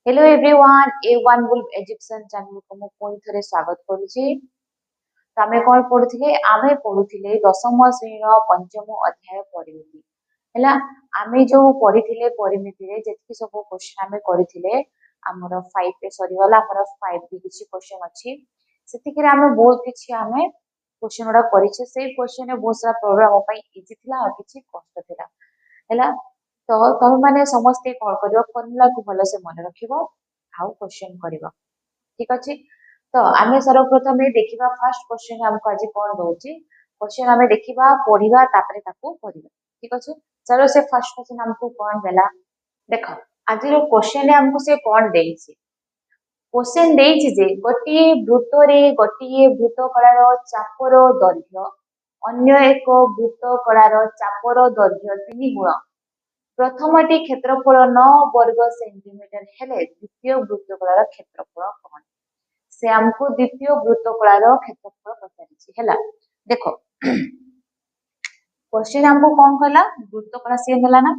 Hello everyone A1 wolf education channel को मु पुणी थरे स्वागत करूची। तो आमे कोन पढुथिले आमे पढुथिले दशम श्रेणीर पंचम अध्याय परिमिति हैला। आमे जो पढिथिले परिमिति रे जेति सब क्वेश्चन आमे करिथिले हमर 5 पे सरी वाला हमर 5 भी किछि क्वेश्चन अछि सेति के आमे बहुत किछि आमे क्वेश्चन ओडा करिछे। से क्वेश्चन रे बहुत सारा प्रोग्राम पई इजी थिला और किछि कष्ट थिला हैला। तो तुम माने समस्ते कौन कर फर्मुला को भल से मन रख आउ क्वेश्चन कर ठीक अच्छे। तो आम सर्वप्रथम देखा फास्ट क्वेश्चन हमको आज कौन दौर क्वेश्चन आम देखा पढ़ा ठीक अच्छे। चलो से फास्ट क्वेश्चन हमको कौन देला देख आज क्वेश्चन हमको से कौन दे क्वेश्चन दे गोटे वृत्त गोटे वृत्तकलार चापर दैर्घ्य अन्य एक वृत्तकलार चापर दैर्घ्य 3 गुण प्रथमटी क्षेत्रफल 9 वर्ग सेंटीमीटर हेले द्वितीय वृत्तकलार क्षेत्रफल कौन से हमको द्वितीय वृत्तकलार क्षेत्रफल पचारि हैला। देखो क्वेश्चन हमको कौन कहला वृत्तकला सी नेला ना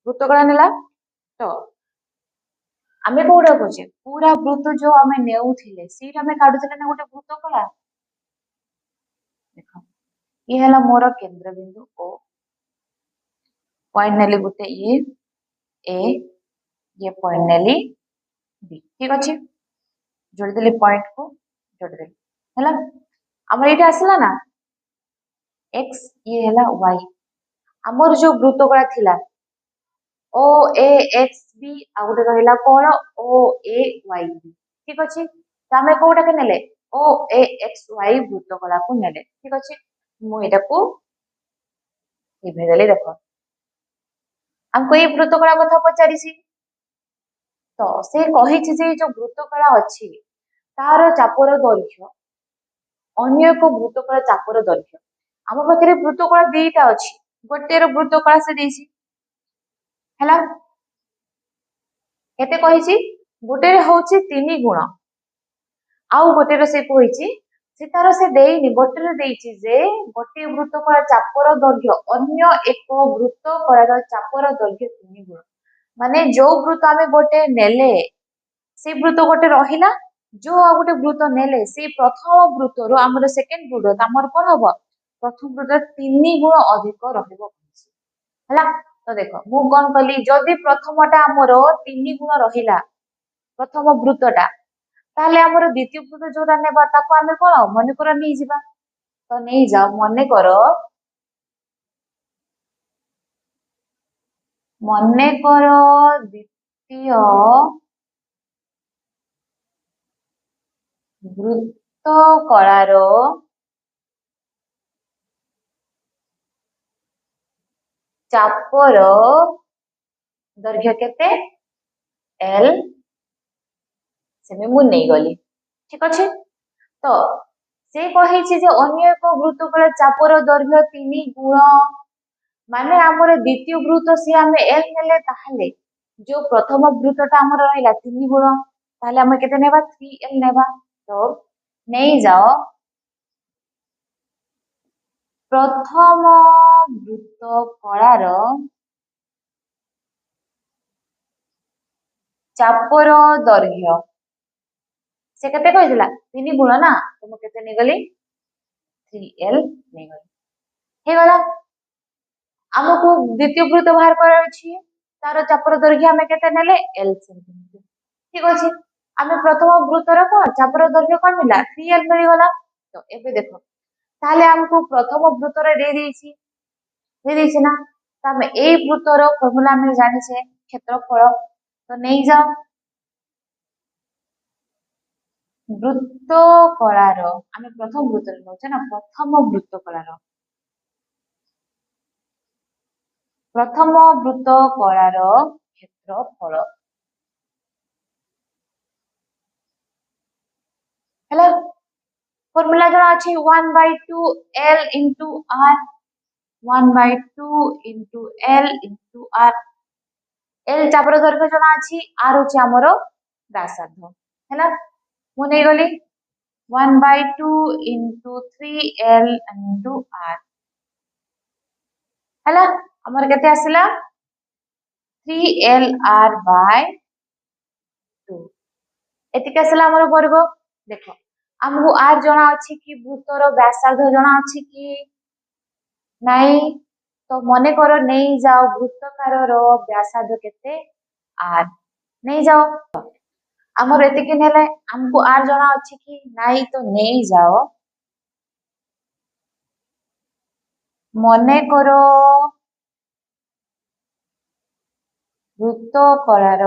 वृत्तकला नेला। तो आमे कोडा कोचे पूरा वृत्त जो आमे नेउथिले सीट आमे काडुथिले ना गोटे वृत्तकला। देखो ये हैला मोर केंद्र बिंदु ओ पॉइंट नेली गोटे ए ये पॉइंट नेली बी ठीक अच्छे। जोड़देली पॉइंट को जोड़देली हैला हमर एटा आसला ना x ये हैला y हमर जो वृत्तकला थिला ओ ए एक्स बी आ गोटे रहिला कोन ओ ए वाई बी ठीक अच्छे। तो आमे कोटा के नेले ओ ए एक्स वाई वृत्तकला को नेले ठीक अच्छे। मु एटा को लिखि देखो हमको ये वृत्तकला कथा पचारिसी। तो से कहिछि जे जो वृत्तकला अछि तार चापर दैर्घ्य अन्य एक वृत्तकला चापर दैर्घ्य आम पाखे वृत्तकला दीटा अछि गोटे वृत्तकला से देछि हैला केते कहिछि गोटे होछि 3 गुण आउ गोटे से कहिछि से तार से देइनि गोटे देइछि जे गोटे वृत्तकला चापर दैर्घ्य अन्य एक वृत्तकलार चापर दैर्घ्य 3 गुण माने जो वृत्त आमे गोटे नेले से वृत्त गोटे रहिला जो आ गोटे वृत्त नेले से प्रथम वृत्त रो हमर सेकंड वृत्त हमर कोन हबो प्रथम वृत्त 3 गुण अधिक रहइबो हैला। तो देखो मु कोन कली जदि प्रथमटा हमर 3 गुण रहिला प्रथम वृत्तटा ताले हमर द्वितीय वृत्त जोटा नेबा ताको आमे कोन मने कर नै जिबा। तो नै जाओ मने कर द्वितीय वृत्तकलार चापर दैर्घ्य केते एल से मु नै गली ठीक अच्छे। तो से कहिछि जे अन्य एक वृत्तकला चापर दैर्घ्य 3 गुण माने हमर द्वितीय वृत्त से हमें एल नेले ताहले जो प्रथम वृत्तटा हमर रहिला 3 गुण ताहले हम केते नेबा 3l नेबा। तो नै जाओ प्रथम वृत्तकलार चापर दैर्घ्य से केते कहिला 3 गुण ना तो म केते नै गली 3l नै गली हे गला। हमको द्वितीय वृत्त बाहर कर अछि तार चापर दैर्घ्य हमें केते नेले l सेंटीमीटर ठीक अछि। हमें प्रथम वृत्तर को चापर दैर्घ्य कोन मिला 3l मिल गला। तो एबे देखो ताले हमको प्रथम वृत्तर दे देछि ना तो हम ए वृत्तर फॉर्मूला हम जानि छे क्षेत्रफल। तो नै जाओ वृत्तकलार हमें प्रथम वृत्तर नोचे ना प्रथम वृत्तकलार क्षेत्रफल हेलो फॉर्मूला जरा अछि 1/2 l into r 1/2 into l into r l चापर दैर्घ्य जणा अछि r होछि हमरो व्यासार्ध हैला मु नै गली 1/2 into 3l into r हैला हमर केते आसिला 3lr by एतिक आसला हमर वर्ग देख हमको आर जना अछि कि वृत्तर व्यासार्ध जना अछि कि नाई तो मने करो नहीं जाओ वृत्तकार व्यासार्ध केते आर नहीं जाओ हमर एतिक नेले हमको आर जना अछि कि नाई तो नहीं जाओ मने करो वृत्तकार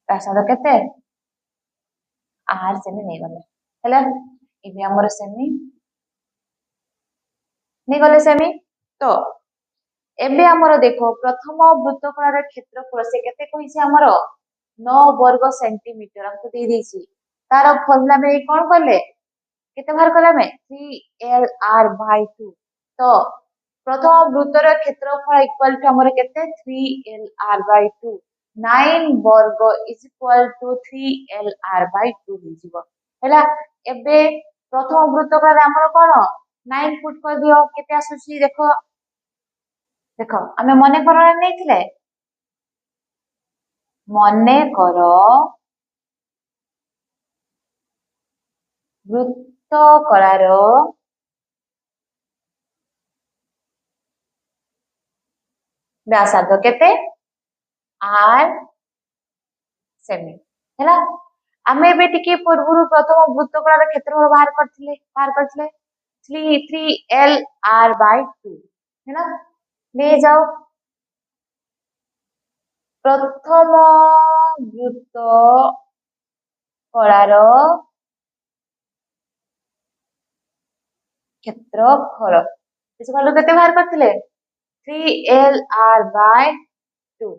व्यासार्ध केते आर सेमी नहीं गले हेला इबे हमर सेमी नहीं गले सेमी तो एबे हमर देखो प्रथम वृत्तकार क्षेत्रफल से केते कहिसे हमर 9 वर्ग सेंटीमीटर हमको दे देछि तार फॉर्मूला में कोन करले केते बाहर कला में 3l/2 तो प्रथम वृत्तर क्षेत्रफल इक्वल टू हमर केते 3l/2 9 वर्ग इज इक्वल टू 3l/2 हो जिवो हैला एबे प्रथम वृत्तकार हमर कोन 9 पुट कर दियो केते आसुची देखो देखो हमें मने करो नहीं थिले मने करो वृत्तकार व्यासार्ध केते आर सेमी हैला हमें भी टिके पूर्व प्रथम वृत्तकार क्षेत्रफल बाहर करथिले 3l/2 हैला ले जाओ प्रथम वृत्तकार क्षेत्रफल इस वाले केते बाहर करथिले 3l/2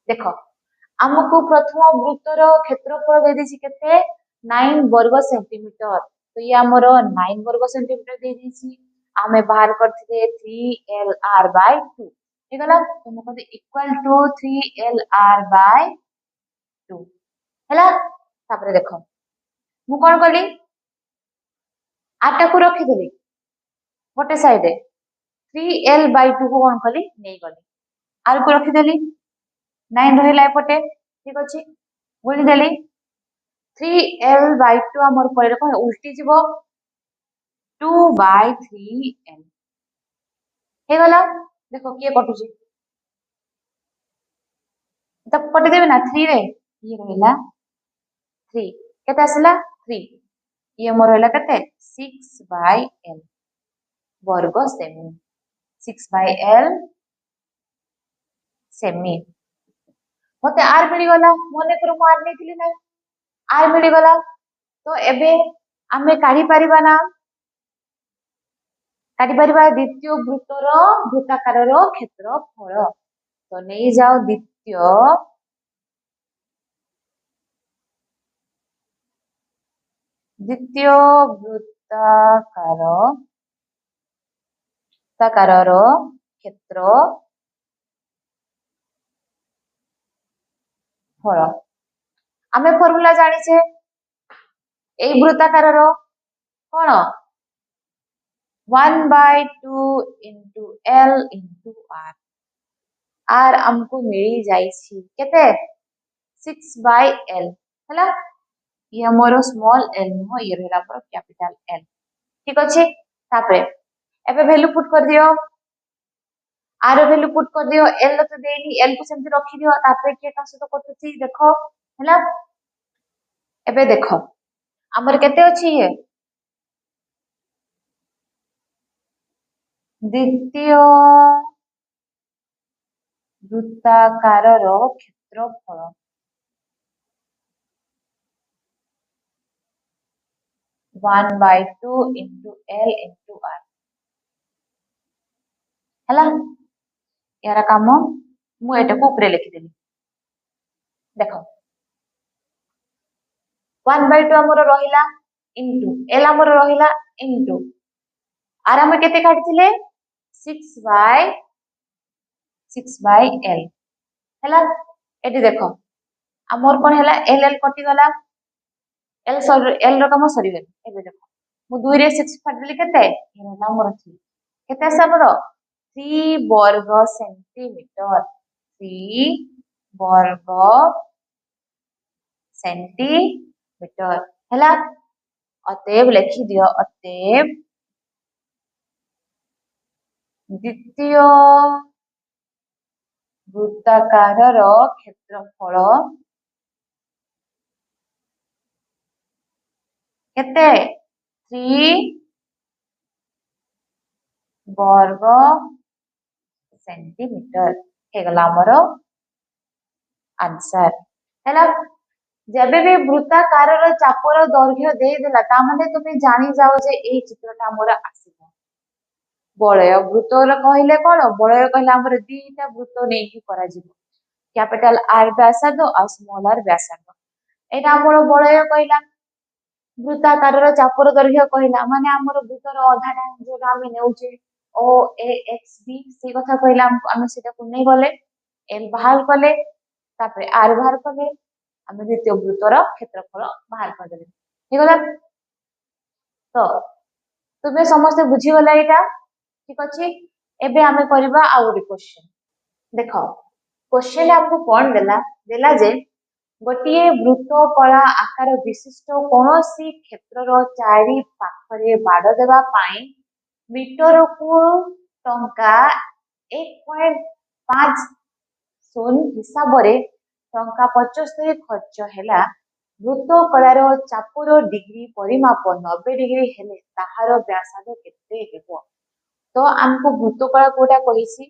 देखो हमको प्रथम वृत्तर क्षेत्रफल दे देछि केते 9 वर्ग सेंटीमीटर तो ये हमर 9 वर्ग सेंटीमीटर दे देछि हमें बाहर करथिले 3l/2 ठीक है तुम कहते इक्वल टू 3l/2 हैला तापर देखो मु कोन कली आटा को रखी देली गोटे साइड 3l/2 को कोन कली नहीं गली आर को रखी देली 9 रहिला एपटे ठीक अछि बोली देली 3l/2 हमर परे कोन उल्टी जीवो 2/3l हे गला देखो किए कटुची तो कटि देबे ना 3 रे ये रहिला 3 केते आसला 3 ये मोर रहिला केते 6/l वर्ग सेमी 6/l सेमी मते आर मिली गला मने करू मु आर नेथिली नै आर मिली गला तो एबे आमे काढी परिबा ना काढी परिबा द्वितीय वृत्तर वृत्ताकार क्षेत्रफल तो नहीं जाओ द्वितीय वृत्ताकार क्षेत्रफल आमे फॉर्मूला जानी छे ए वृत्ताकार कोन 1/2 into l into r R हमको मिली जाइछि केते 6/l हला ये हमरो स्मॉल l नो ये रहला पर कैपिटल L ठीक अछि तापरे एबे वैल्यू पुट कर दियो आर वैल्यू पुट कर दियो l तो देनी l को सेमति रखी दियो तापरे के का सतो कटुछि देखो हला एबे देखो हमर केते अछि ये द्वितीय वृत्ताकार क्षेत्रफल 1/2 into l into r हला यार काम मु एटा को ऊपर लिखि देली देखो 1/2 हमर रहिला into l हमर रहिला into r हम केते काटिथिले 6/l हला एटी देखो हमर कोन हला l कटि गला l रो काम सरी गेल एबे देखो मु 2 रे 6 फाटली केते ये रहला हमर 3 केते आसा हमर 3 वर्ग सेंटीमीटर ବର୍ଗ ସେଣ୍ଟିମିଟର ହେଲା। ଅତଏବ ଲେଖିଦିଅ, ଅତଏବ ଦ୍ୱିତୀୟ ବୃତ୍ତାକାରର କ୍ଷେତ୍ରଫଳ କେତେ? 3 ବର୍ଗ ସେଣ୍ଟିମିଟର ହେଇଗଲା ଆମର ଆନ୍ସର ହେଲା। ଯେବେ ବି ବୃତ୍ତାକାରର ଚାପର ଦୈର୍ଘ୍ୟ ଦେଇଦେଲା ତାମାନେ ତୁମେ ଜାଣି ଯାଅ ଯେ ଏଇ ଚିତ୍ରଟା ଆମର ଆସିବ। ବଳୟ ବୃତ୍ତର କହିଲେ କଣ? ବଳୟ କହିଲେ ଆମର ଦିଟା ବୃତ୍ତ ନେଇକି କରାଯିବ, କ୍ୟାପିଟାଲ ଆର ବ୍ୟାସାର୍ଦ୍ଧ ଆଉ ସ୍ମଲ ଆର ବ୍ୟାସାର୍ଦ୍ଧ। ଏଇଟା ଆମର ବଳୟ କହିଲା। ବୃତ୍ତାକାରର ଚାପର ଦୈର୍ଘ୍ୟ କହିଲା ମାନେ ଆମର ବୃତ୍ତର ଅଧାଟା ଯୋଉଟା ଆମେ ନେଉଛେ ଓ ଏ ଏକ୍ସ ବି, ସେଇ କଥା କହିଲା। ଆମେ ସେଟାକୁ ନେଇ ଗଲେ ଏଲ ବାହାର କଲେ, ତାପରେ ଆର ବାହାର କଲେ, ଆମେ ଦ୍ୱିତୀୟ ବୃତ୍ତର କ୍ଷେତ୍ରଫଳ ବାହାର କରିଦେଲେ, ହେଇଗଲା। ତ ତୁମେ ସମସ୍ତେ ବୁଝିଗଲା ଏଇଟା? ଠିକ ଅଛି। ଏବେ ଆମେ କରିବା ଆଉ ଗୋଟେ କ୍ୱେଶ୍ଚନ। ଦେଖ କ୍ୱେଶ୍ଚନ ଆମକୁ କଣ ଦେଲା ଯେ ଗୋଟିଏ ବୃତ୍ତକଳା ଆକାର ବିଶିଷ୍ଟ କୌଣସି କ୍ଷେତ୍ରର ଚାରି ପାଖରେ ବାଡ଼ ଦେବା ପାଇଁ ମିଟରକୁ ଟଙ୍କା 1.50 ହିସାବରେ ଟଙ୍କା 75 ଖର୍ଚ୍ଚ ହେଲା। ବୃତ୍ତକଳାର ଚାପର ଡିଗ୍ରୀ ପରିମାପ 90 ଡିଗ୍ରୀ ହେଲେ ତାହାର ବ୍ୟାସାର୍ଦ୍ଧ କେତେ ହେବ? ତ ଆମକୁ ବୃତ୍ତକଳା କୋଉଟା କହିଛି?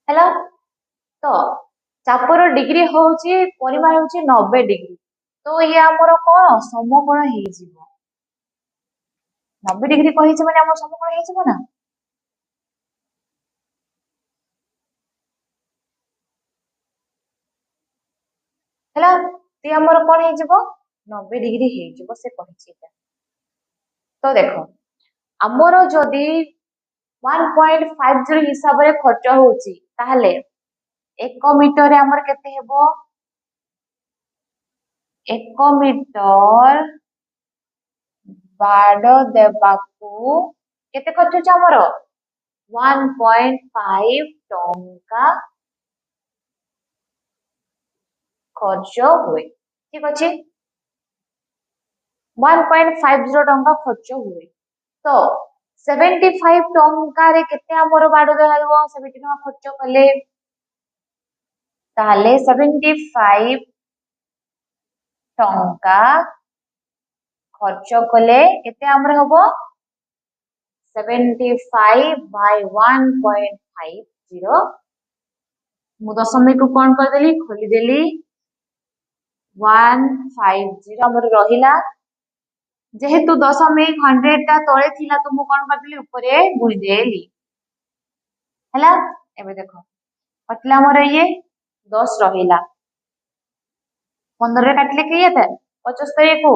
ହେଲା। ତ ଚାପର ଡିଗ୍ରୀ ହଉଛି ପରିମାଣ ହଉଛି 90 ଡିଗ୍ରୀ। ତ ଇଏ ଆମର କଣ ସମକୋଣ ହେଇଯିବ। 90 ଡିଗ୍ରୀ କହିଛି ମାନେ ଆମର ସମକୋଣ ହେଇଯିବ ନା। ହେଲା, ସେ ଆମର କଣ ହେଇଯିବ? 90 ଡିଗ୍ରୀ ହେଇଯିବ ସେ କହିଛି। ତ ଦେଖ ଆମର ଯଦି 1.50 ହିସାବରେ ଖର୍ଚ୍ଚ ହଉଛି ତାହେଲେ 1 ମିଟରରେ ଆମର କେତେ ହେବ? 1 ମିଟର ବାଡ଼ ଦେବାକୁ କେତେ ଖର୍ଚ୍ଚ ହଉଛି ଆମର? 1.5 ଟଙ୍କା ଖର୍ଚ୍ଚ ହୁଏ। ଠିକ ଅଛି, 1.50 ଟଙ୍କା ଖର୍ଚ୍ଚ ହୁଏ। ତ 75 ଟଙ୍କାରେ କେତେ ଆମର ବାଡ଼ ଦିଆଯିବ? 70 ଟଙ୍କା ଖର୍ଚ୍ଚ କଲେ ତାହେଲେ 75 ଟଙ୍କା ଖର୍ଚ୍ଚ କଲେ କେତେ ଆମର ହବ? 75 by 1.50। ମୁଁ ଦଶମିକକୁ କଣ କରିଦେଲି? ଖୋଲିଦେଲି। 150 ଆମର ରହିଲା। ଯେହେତୁ ଦଶମିକ 100 ଟା ତଳେ ଥିଲା ତ ମୁଁ କଣ କରିଦେଲି? ଉପରେ ଗୁଣିଦେଲି। ହେଲା। ଏବେ ଦେଖ କଟିଲା ଆମର ଇଏ 10 ରହିଲା। 15 କାଟିଲେ କେତେ? 75 କୁ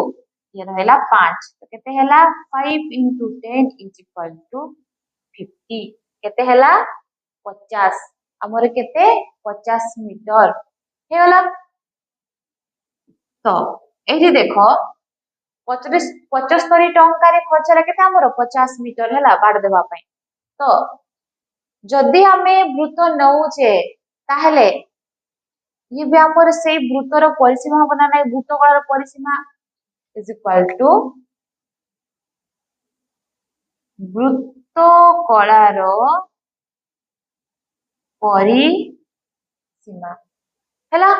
ଇଏ ରହିଲା 5। କେତେ ହେଲା? 5 into 10 is equal to 50। କେତେ ହେଲା? 50। ଆମର କେତେ? 50 ମିଟର ହେଇଗଲା। ତ ଏଇଠି ଦେଖ 75 ଟଙ୍କାରେ ଖର୍ଚ୍ଚ ହେଲା କେତେ? ଆମର 50 ମିଟର ହେଲା ବାଡ଼ ଦେବା ପାଇଁ। ତ ଯଦି ଆମେ ବୃତ୍ତ ନଉଛେ ତାହେଲେ ଇଏ ବି ଆମର ସେଇ ବୃତ୍ତର ପରିସୀମା ହବ ନା ନାଇଁ? ବୃତ୍ତକଳାର ପରିସୀମା is equal to ବୃତ୍ତକଳାର ପରିସୀମା ହେଲା।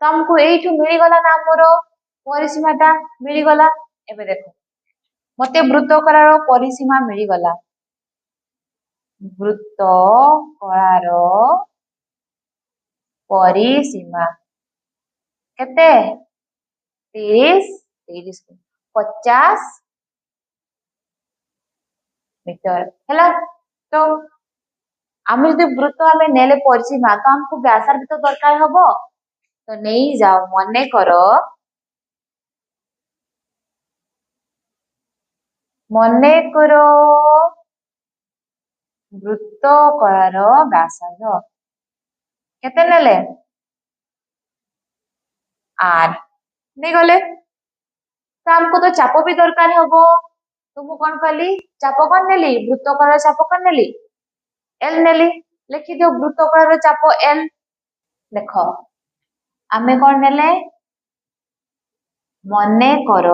ତ ଆମକୁ ଏଇଠୁ ମିଳିଗଲା ନା ଆମର ପରିସୀମାଟା ମିଳିଗଲା। ଏବେ ଦେଖ ମତେ ବୃତ୍ତକଳାର ପରିସୀମା ମିଳିଗଲା। ବୃତ୍ତକଳାର ପରିସୀମା କେତେ? 30 50 ମିଟର ହେଲା। ତ ଆମେ ଯଦି ବୃତ୍ତ ଆମେ ନେଲେ ପରିସୀମା ତ ଆମକୁ ବ୍ୟାସାର୍ଦ୍ଧ ତ ଦରକାର ହବ। ତ ନେଇଯାଅ, ମନେକର ବୃତ୍ତକଳାର ବ୍ୟାସାର୍ଦ୍ଧ କେତେ ନେଲେ? R ନେଇଗଲେ। ତ ଆମକୁ ତ ଚାପ ବି ଦରକାର ହବ। तो मु कौन कली चाप कौन नेली वृत्तकार चाप कौन नेली एल नेली लिखि दियो वृत्तकार चाप एल देख आमे कौन नेले मने कर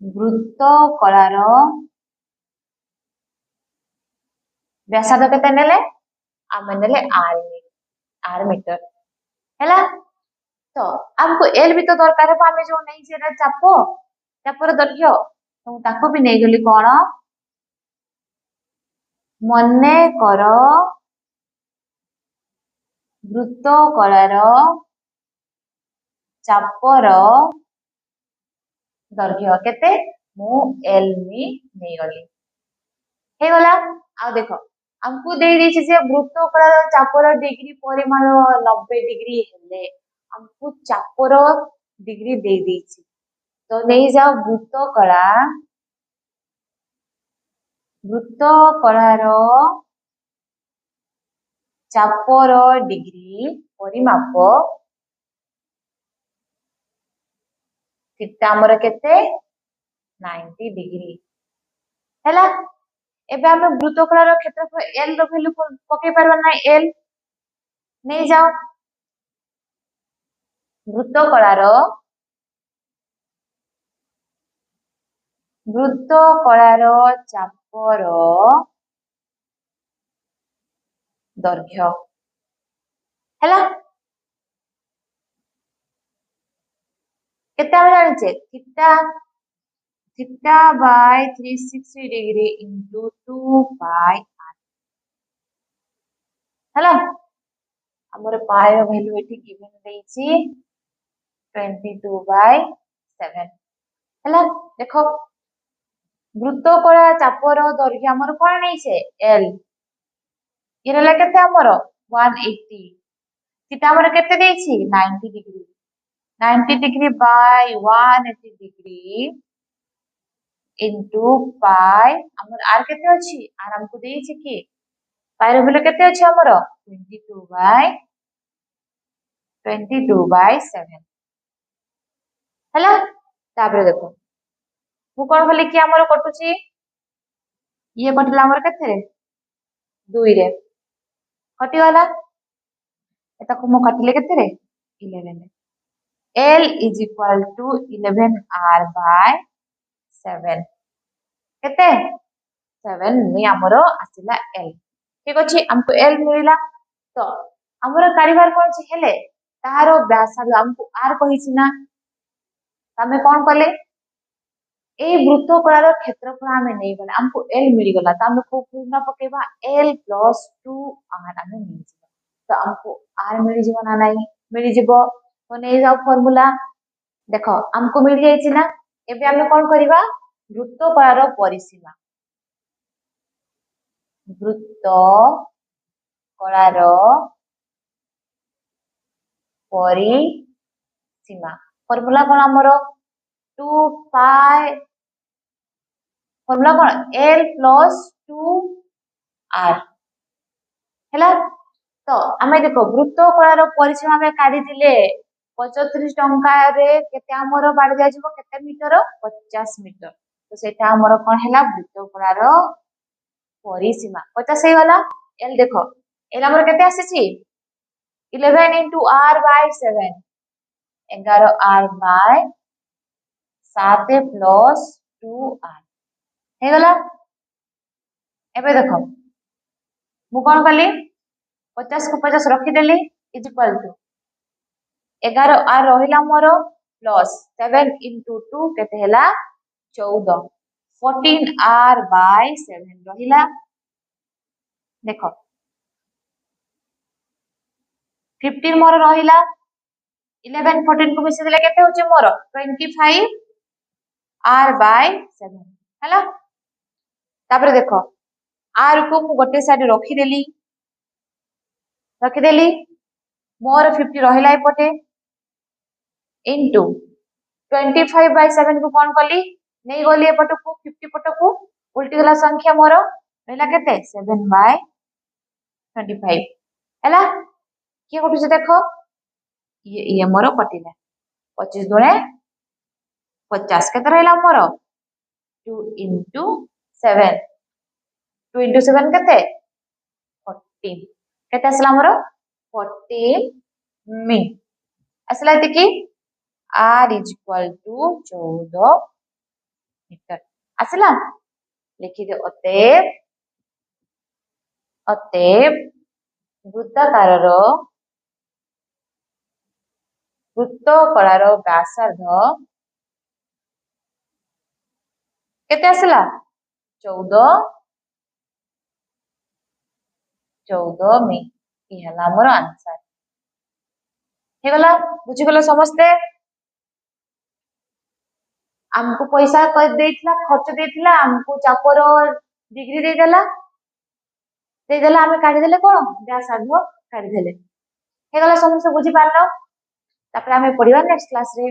वृत्तकार व्यासार्ध केते नेले आमे नेले आर मीटर हैला तो हमको एल भी तो दरकार है आमे जो नहीं जेरा चापर दैर्घ्य तो ताको भी नहीं गली कौन मने कर वृत्तकार चापर दैर्घ्य केते मु एल मी नहीं गली हे गला आ देखो हमको दे देछि जे वृत्तकार चापर डिग्री परिमाण 90 डिग्री हेले हमको चापर डिग्री दे देछि तो नहीं जाओ वृत्तकार चापर डिग्री परिमाप थीटा हमर केते 90 डिग्री हैला एबे हम वृत्तकार क्षेत्रफल एल रो वैल्यू पके परबा ना एल नहीं जाओ वृत्तकार चापर दैर्घ्य हैला केते हम जानि छे theta by 360 degree into 2 pi R हैला हमर पाई रो वैल्यू एठी गिवन देछि 22/7 हैला देखो वृत्तकार चापर दैर्घ्य हमर कोन नै छे एल इरेला केते हमर 180 थीटा हमर केते देछि 90 degree 90 degree by 180 degree into पाई हमर आर केते अछि आर हमको देछि कि पाई रो वैल्यू केते अछि हमर 22/7 हैला तापर देखो मु कोन बोली कि हमर कटुची ये कटला हमर केते रे 2 रे कटि वाला एता को मु काटले केते रे 11 L is equal to 11R by 7 केते 7 मी हमरो आसिला L ठीक अछि हमको L मिलिला तो हमरो कारीबार कोन छी हेले तारो व्यासार्ध हमको R कहिछि ना तमे कोन कले ए वृत्तकार क्षेत्रफल हमें नहीं गला हमको L मिल गला त हम को पूर्ण पकेबा L plus 2R हमें मिल जिवो तो हमको R मिल जिवो ना नहीं मिल जिवो तो नहीं जाओ फार्मूला देखो हमको मिल जाइछि ना एबे हमें कोन करिबा वृत्तकार परिसीमा वृत्तकार परिसीमा फार्मूला कोन हमरो 2 पाई फार्मूला कोन L plus 2R हैला तो हमें देखो वृत्तकार परिसीमा में काढी दिले 75 टंका रे केते हमर बाड जाय जबो केते मीटर 50 मीटर तो सेटा हमर कोन हैला वृत्तकार परिसीमा 50 हे वाला एल देखो एल हमर केते आसीची 11 into r by 7 11 r by 7 plus 2r हे गला एबे देखो मु कोन कली 50 को 50 रखी देली इज इक्वल टू 11 आर रहिला मोर प्लस 7 into 2 केते हैला 14 14 r by 7 रहिला देखो 15 मोर रहिला 11 14 को मिसे देले केते होचे मोर 25 r by 7 हैला तापर देखो r को मु गोटे साइड रखी देली मोर 50 रहिला एपटे into 25/7 को कोन कली नहीं गली एपट को 50 पट को उल्टी गला संख्या मोर रहला केते 7/25 हैला के कटुछ देखो ये मोर कटिला 25 दुणे 50 କେତେ ରହିଲା ମୋର 2 into 7 2 into 7 କେତେ 14 କେତେ ଆସିଲା ଆମର 14 ମି ଆସିଲା ଏତିକି r is equal to 14 metre ଆସିଲା লিখিଦିଅ ଅତଏବ ବୃତ୍ତକଳାର ବ୍ୟାସାର୍ଦ୍ଧ କେତେ ଆସିଲା 14 ମି ଇ ହେଲା ଆମର ଆନ୍ସର ହେଇଗଲା ବୁଝିଗଲ ସମସ୍ତେ ଆମକୁ ପଇସା ଦେଇଥିଲା ଖର୍ଚ୍ଚ ଦେଇଥିଲା ଆମକୁ ଚାପର ଡିଗ୍ରୀ ଦେଇଦେଲା ଆମେ କାଢିଦେଲେ କଣ ବ୍ୟାସାର୍ଦ୍ଧ କାଢିଦେଲେ ହେଇଗଲା ସମସ୍ତେ ବୁଝିପାରିଲ ତାପରେ ଆମେ ପଢିବା ନେକ୍ସଟ କ୍ଲାସ ରେ